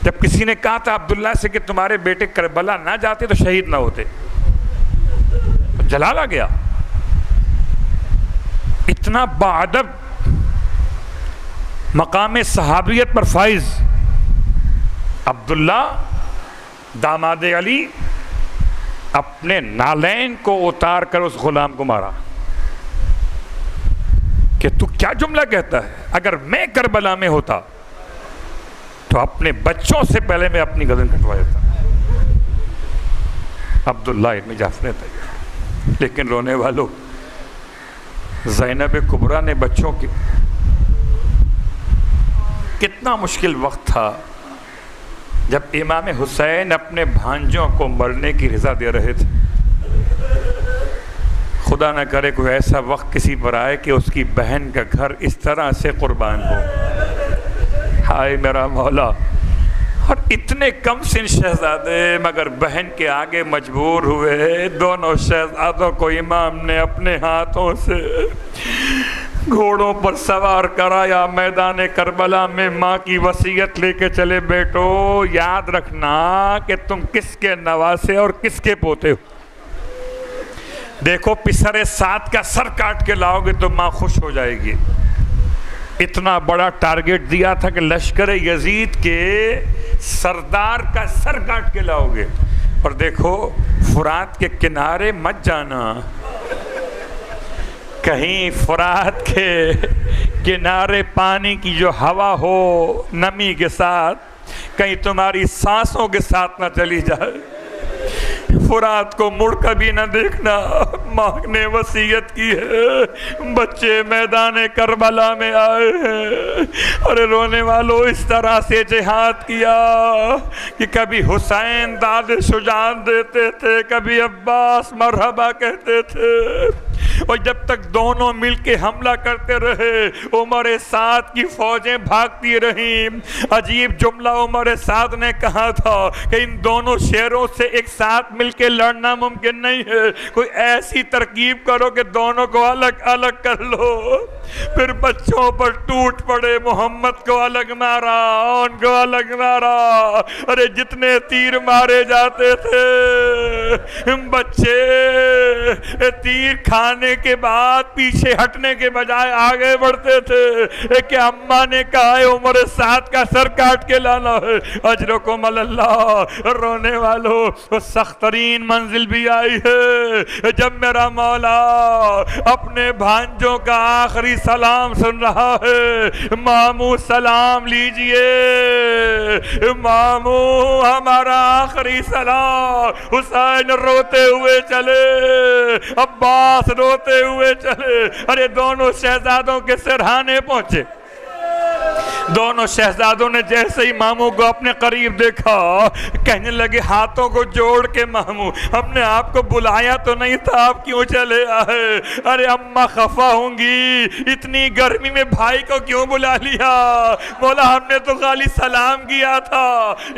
جب کسی نے کہا تھا عبداللہ سے کہ تمہارے بیٹے کربلا نہ جاتے تو شہید نہ ہوتے، جلال آ گیا. اتنا باادب مقام صحابیت پر فائز عبداللہ داماد علی اپنے نالین کو اتار کر اس غلام کو مارا کہ تو کیا جملہ کہتا ہے، اگر میں کربلا میں ہوتا تو اپنے بچوں سے پہلے میں اپنی گردن کٹوا دیتا. عبداللہ ابن جعفر تھا. لیکن رونے والوں، زینب کبریٰ نے بچوں کی کتنا مشکل وقت تھا جب امام حسین اپنے بھانجوں کو مرنے کی رضا دے رہے تھے. خدا نہ کرے کوئی ایسا وقت کسی پر آئے کہ اس کی بہن کا گھر اس طرح سے قربان ہو. ہائے میرا مولا. اور اتنے کم سن شہزادے مگر بہن کے آگے مجبور ہوئے. دونوں شہزادوں کو امام نے اپنے ہاتھوں سے گھوڑوں پر سوار کرایا. میدان کربلا میں ماں کی وصیت لے کے چلے، بیٹو یاد رکھنا کہ تم کس کے نواسے اور کس کے پوتے ہو. دیکھو پسر سات کا سر کاٹ کے لاؤ گے تو ماں خوش ہو جائے گی. اتنا بڑا ٹارگٹ دیا تھا کہ لشکر یزید کے سردار کا سر کاٹ کے لاؤ گے. اور دیکھو فرات کے کنارے مت جانا، کہیں فرات کے کنارے پانی کی جو ہوا ہو نمی کے ساتھ کہیں تمہاری سانسوں کے ساتھ نہ چلی جائے. فرات کو مڑ کبھی نہ دیکھنا. ماں نے وصیت کی ہے، بچے میدان کربلا میں آئے ہیں. اور رونے والوں اس طرح سے جہاد کیا کہ کبھی حسین داد شجاعت دیتے تھے، کبھی عباس مرحبا کہتے تھے. اور جب تک دونوں مل کے حملہ کرتے رہے عمر سعد کی فوجیں بھاگتی رہیں. عجیب جملہ عمر سعد نے کہا تھا کہ ان دونوں شیروں سے ایک ساتھ مل کے لڑنا ممکن نہیں ہے، کوئی ایسی ترکیب کرو کہ دونوں کو الگ الگ کر لو. پھر بچوں پر ٹوٹ پڑے، محمد کو الگ مارا، ان کو الگ مارا. ارے جتنے تیر مارے جاتے تھے بچے تیر کھانے کے بعد پیچھے ہٹنے کے بجائے آگے بڑھتے تھے کہ اماں نے کہا ہے عمر سعد کا سر کاٹ کے لانا ہے. اجرکم اللہ. رونے والوں سخت ترین منزل بھی آئی ہے جب میرا مولا اپنے بھانجوں کا آخری سلام سن رہا ہے. ماموں سلام لیجئے، ماموں ہمارا آخری سلام. حسین روتے ہوئے چلے، عباس روتے ہوئے چلے. ارے دونوں شہزادوں کے سرہانے پہنچے. دونوں شہزادوں نے جیسے ہی ماموں کو اپنے قریب دیکھا کہنے لگے ہاتھوں کو جوڑ کے ماموں ہم نے آپ کو بلایا تو نہیں تھا، آپ کیوں چلے آئے؟ ارے اماں خفا ہوں گی، اتنی گرمی میں بھائی کو کیوں بلا لیا؟ بولا ہم نے تو خالی سلام کیا تھا.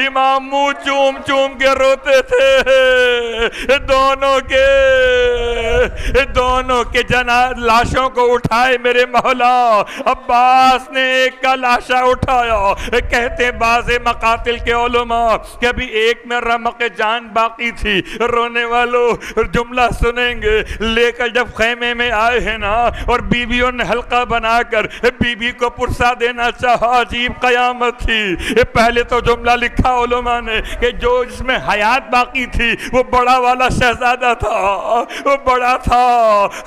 امام منہ چوم چوم کے روتے تھے. دونوں کے لاشوں کو اٹھائے میرے مولا. عباس نے ایک کا لاشا اٹھایا. کہتے ہیں بعض مقاتل کے علماء کہ ابھی ایک میں رمق جان باقی تھی. رونے والوں جملہ سنیں گے. لے کر جب خیمے میں آئے ہیں نا اور بیویوں نے حلقہ بنا کر بیوی کو پرسا دینا چاہا، عجیب قیامت تھی. پہلے تو جملہ لکھا علماء نے کہ جو جس میں حیات باقی تھی وہ بڑا والا شہزادہ تھا، وہ بڑا تھا.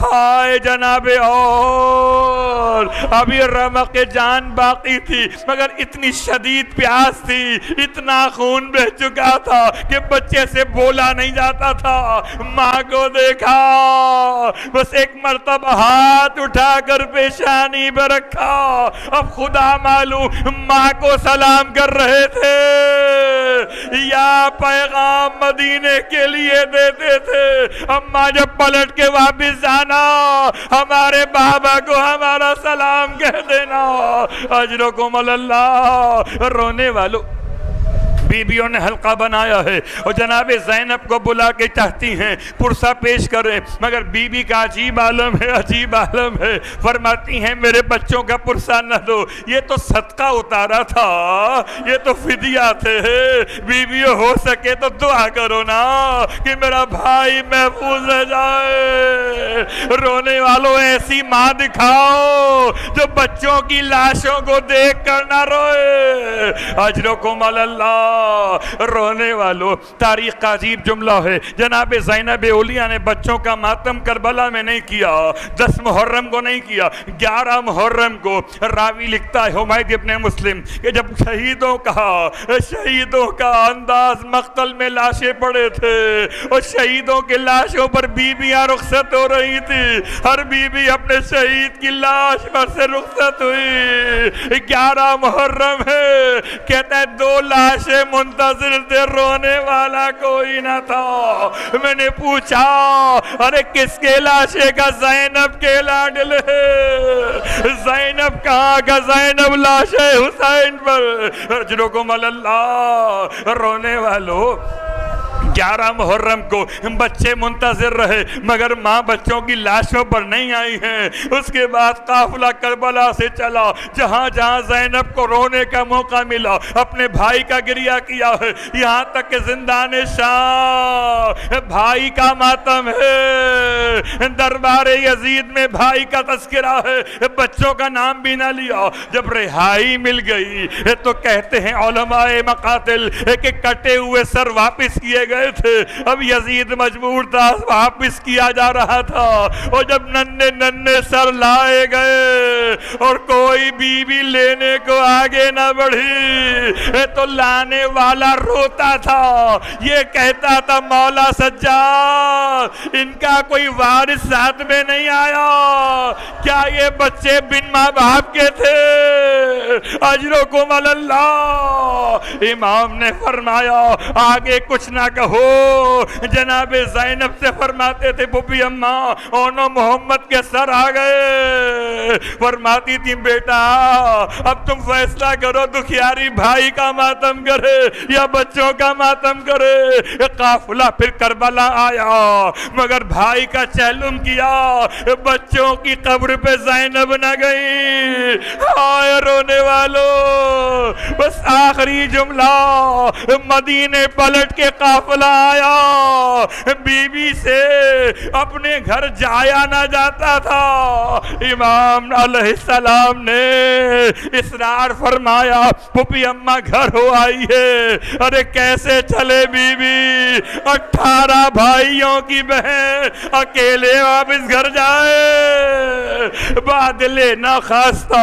ہائے جناب، اور ابھی رمق جان باقی تھی مگر اتنی شدید پیاس تھی، اتنا خون بہ چکا تھا کہ بچے سے بولا نہیں جاتا تھا. ماں کو دیکھا، بس ایک مرتبہ ہاتھ اٹھا کر پیشانی پہ رکھا. اب خدا معلوم ماں کو سلام کر رہے تھے یا پیغام مدینے کے لیے دیتے تھے. اماں جب پلٹ کے واپس جانا ہمارے بابا کو ہمارا سلام کہہ دینا. اجرکم اللہ. رونے والوں بیویوں نے حلقہ بنایا ہے اور جناب زینب کو بلا کے چاہتی ہیں پرسہ پیش کرے، مگر بیوی کا عجیب عالم ہے، عجیب عالم ہے۔ فرماتی ہیں میرے بچوں کا پرسہ نہ دو، یہ تو صدقہ اتارا تھا، یہ تو فدیہ تھے، بیویوں ہو سکے تو دعا کرو نا کہ میرا بھائی محفوظ رہ جائے۔ رونے والوں ایسی ماں دکھاؤ جو بچوں کی لاشوں کو دیکھ کر نہ روئے۔ اجرکم علی اللہ۔ رونے والوں، تاریخ کا عجیب جملہ ہے، جناب زینب اولیاء نے بچوں کا ماتم کربلا میں نہیں کیا، 10 محرم کو نہیں کیا، 11 محرم کو۔ راوی لکھتا ہے حمید ابن مسلم کہ جب شہیدوں کا انداز مقتل میں لاشیں پڑے تھے اور شہیدوں کے لاشوں پر بیویاں رخصت ہو رہی تھی، ہر بیوی اپنے شہید کی لاش پر سے رخصت ہوئی۔ 11 محرم ہے، کہتا ہے 2 لاشیں منتظر تھے، رونے والا کوئی نہ تھا۔ میں نے پوچھا ارے کس کے لاشیں کا؟ زینب کے لاڈلے، زینب کہاں کا؟ زینب لاش حسین پر۔ اجرکم علی اللہ۔ رونے والو، 11 محرم کو بچے منتظر رہے مگر ماں بچوں کی لاشوں پر نہیں آئی ہیں۔ اس کے بعد قافلہ کربلا سے چلا، جہاں جہاں زینب کو رونے کا موقع ملا اپنے بھائی کا گریہ کیا ہے، یہاں تک کہ زندان شام بھائی کا ماتم ہے، دربار یزید میں بھائی کا تذکرہ ہے، بچوں کا نام بھی نہ لیا۔ جب رہائی مل گئی تو کہتے ہیں علماء مقاتل کہ کٹے ہوئے سر واپس کیے گئے تھے، اب یزید مجبور تھا، واپس کیا جا رہا تھا، اور جب ننھے سر لائے گئے اور کوئی بیوی لینے کو آگے نہ بڑھی تو لانے والا روتا تھا، یہ کہتا تھا مولا سجاد ان کا کوئی وارث ساتھ میں نہیں آیا، کیا یہ بچے بن ماں باپ کے تھے؟ اجرکم علی اللہ۔ امام نے فرمایا آگے کچھ نہ کہو، جناب زینب سے فرماتے تھے بوبی اماں اونو محمد کے سر آ گئے، فرماتی تھی بیٹا اب تم فیصلہ کرو دکھیاری بھائی کا ماتم کرے یا بچوں کا ماتم کرے۔ قافلہ پھر کربلا آیا مگر بھائی کا چہلم کیا، بچوں کی قبر پہ زینب نہ گئی۔ آئے رونے والو، بس آخری جملہ، مدینے پلٹ کے قافلہ آیا، بی بی سے اپنے گھر جایا نہ جاتا تھا، امام علیہ السلام نے اصرار فرمایا پھوپھی اماں گھر ہو آئی ہے۔ ارے کیسے چلے بی بی، 18 بھائیوں کی بہن اکیلے واپس گھر جائے، بادلے نہ خواستہ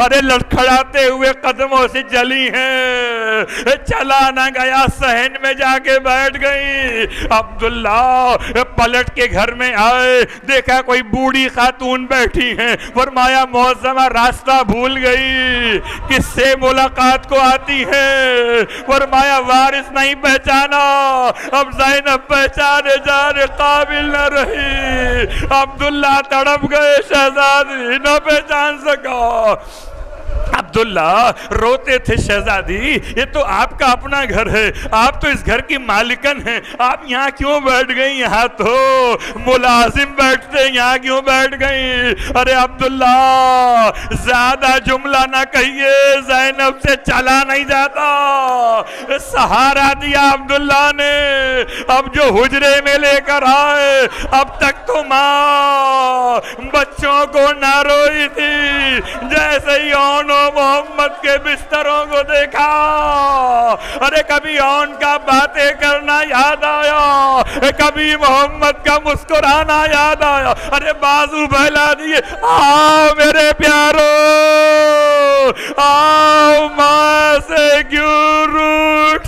ارے لڑکھڑاتے ہوئے قدموں سے چلی ہیں، چلا نہ گیا، صحن میں جا کے بیٹھ گئی۔ عبداللہ پلٹ کے گھر میں آئے، دیکھا کوئی بوڑھی خاتون بیٹھی ہیں، فرمایا معظمہ راستہ بھول گئی، کس سے ملاقات کو آتی ہے؟ فرمایا وارث نہیں پہچانا، اب زینب پہچانے جانے قابل نہ رہی۔ عبداللہ تڑپ گئے، شہزادی نہ پہچان سکا۔ عبداللہ روتے تھے شہزادی یہ تو آپ کا اپنا گھر ہے، آپ تو اس گھر کی مالکن ہیں، آپ یہاں کیوں بیٹھ گئی؟ یہاں تو ملازم بیٹھتے، یہاں کیوں بیٹھ گئی؟ ارے عبداللہ زیادہ جملہ نہ کہیے، زینب سے چلا نہیں جاتا، سہارا دیا عبداللہ نے۔ اب جو حجرے میں لے کر آئے، اب تک تو ماں بچوں کو نہ روئی تھی، جیسے ہی اونو محمد کے بستروں کو دیکھا، ارے کبھی اون کا باتیں کرنا یاد آیا، کبھی محمد کا مسکرانا یاد آیا، ارے بازو پھیلا دیے، آؤ میرے پیارو، آؤ ماں سے کیوں روٹھ